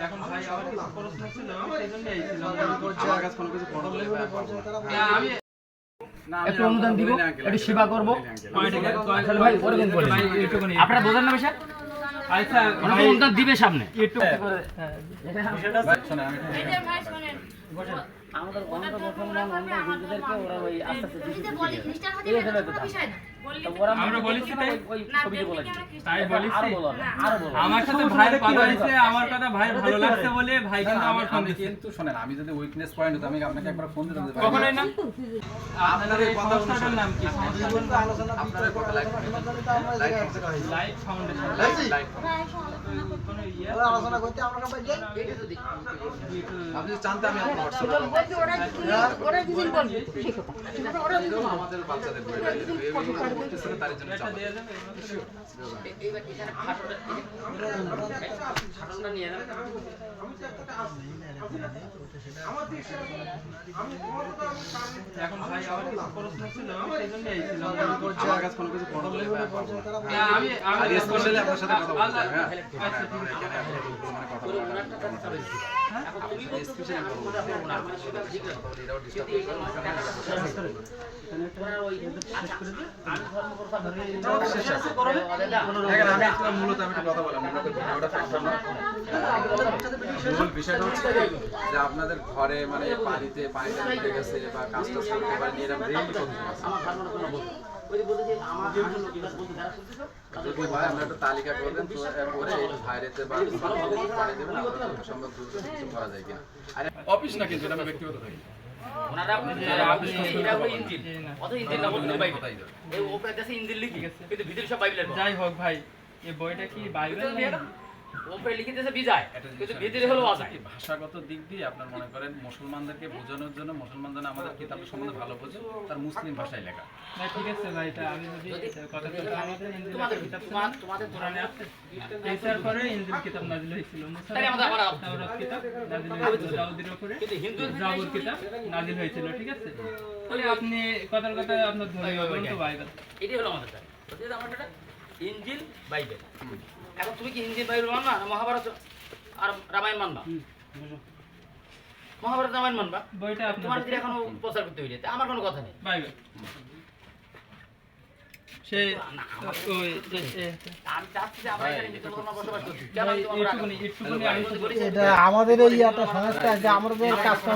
এখন ভাই আমার কিছু প্রশ্ন ছিল সেজন্য এইছিলাম কাছে কোনো কিছু আমি একটু অনুদান দিব, একটু সেবা করব। ভাই পরে দিন বলেন, আপনারা বোঝেন না বিষয়। আচ্ছা ভাই অনুদান দিবে সামনে একটু করে বিষয়টা শুনে আমি ভাই শুনেন আমাদের গণতন্ত্র মুসলমান অন্ধ হিন্দুদেরকে ওরা ওই আস্তে আস্তে এই যে বলি খ্রিস্টান হতে পারে কোনো বিষয় না বললি আমরা বলেছি তাই ওই ছবিতে বলেছি তাই বলেছি আরো বলো আরো বলো। আমার সাথে ভাই কথা হইছে, আমার কথা ভাই ভালো লাগছে বলে ভাই কিন্তু আমার ফোন দিয়েছে। কিন্তু শুনেন, আমি যদি উইকনেস পয়েন্ট হতো আমি আপনাকে একবার ফোন দিতাম। কখনোই না। আপনার এই সংস্থাটার নাম কি? আপনারা কথা লাইক লাইট ফাউন্ডেশন। কোনো ইয়ে আলোচনা করতে আমরা কাছে যাই এটা তো দেখি আপনি যদি চান তো আমি আপনার হোয়াটসঅ্যাপে ওরা কি বলবে সেই কথা ওরা আমাদের বাচ্চাদের বই করতেছে তার জন্য এটা চাপ দিয়ে যাবে এইবার এখানে খাটনটা নিয়ে নেন। এখন ভাই আমার কিছু প্রশ্ন ছিল সেজন্য এইছিলাম আমার কাছে কোনো কিছু পড়া বলে আমি আর স্পেশালি আপনার সাথে কথা বলতে চাই। হ্যাঁ আচ্ছা ঠিক আছে মানে কথা বলা এখন তুমি বলছো স্পেশালি ওনার সাথে জিজ্ঞাসা করো, এটাও ডিসকাস ওনার ওই আমি ধর্ম প্রচার করি। দেখেন, আমি একটু মূলত আমি একটু কথা বললাম ওটা থাকতাম না। মূল বিষয়টা হচ্ছে যে আপনাদের ঘরে মানে পানিতে উঠে গেছে বা কাজটা করতে পারেনি, এরকম রেল করতে আছে। আমার ধর্মের কোনো বলতো ওই যে বলতে যে আমার জন্য কি বলতে যারা শুনতেছো যদি ভাই আমরা একটা তালিকা করবেন তো করে এই ভাইরেতে বা পানি দেবেন সম্ভব দ্রুত কিছু করা যায় কিনা। আরে অফিস না, কিন্তু এটা ব্যক্তিগত থাকি। ওনারা এটা হলো ইঞ্জিন অত ইঞ্জিন না বলতে বাইবেল এই ওপরে দেশে ইঞ্জিন লিখি কিন্তু ভিতরে সব বাইবেলের যাই হোক ভাই এই বইটা কি বাইবেল না ওপরে লিখে দিয়েছে বিজয় কিন্তু ভিতরে হলো অজায়। ভাষাগত দিক দিয়ে আপনার মনে করেন মুসলমানদেরকে বোঝানোর জন্য মুসলমান যেন আমাদের কিতাবের সম্বন্ধে ভালো বোঝে তার মুসলিম ভাষায় লেখা। না ঠিক আছে ভাই, এটা আমি যদি কথা বলতে আমাদের তোমাদের কিতাব তোমাদের কোরআনে আছে এর পরে ইনজিল কিতাব নাযিল হয়েছিল, মুসা তাহলে আমাদের আবার তাওরাত কিতাব নাযিল হয়েছিল, দাউদের উপরে কিন্তু হিন্দু জাবুর কিতাব নাযিল হয়েছিল। ঠিক আছে, তাহলে আপনি কথার কথা আপনার ধরে বলুন তো বাইবেল এটাই হলো আমাদের টাইম বুঝতে আমার এটা ইঞ্জিল বাইবেল। এখন তুমি কি ইঞ্জিল বাইবেল মানবা না মহাভারত আর রামায়ণ মানবা? মহাভারত রামায়ণ মানবা? বইটা তোমার আপনার যদি এখনো প্রচার করতে হইলে তা আমার কোনো কথা নেই। বাইবেল সে ওই আমি চাচ্ছি যে আমরা এখানে হিন্দু মুসলমান বসবাস করছি কেন তোমরা একটুখানি আমি এটা আমাদের এই একটা সংস্থা আছে, আমাদের কাজটা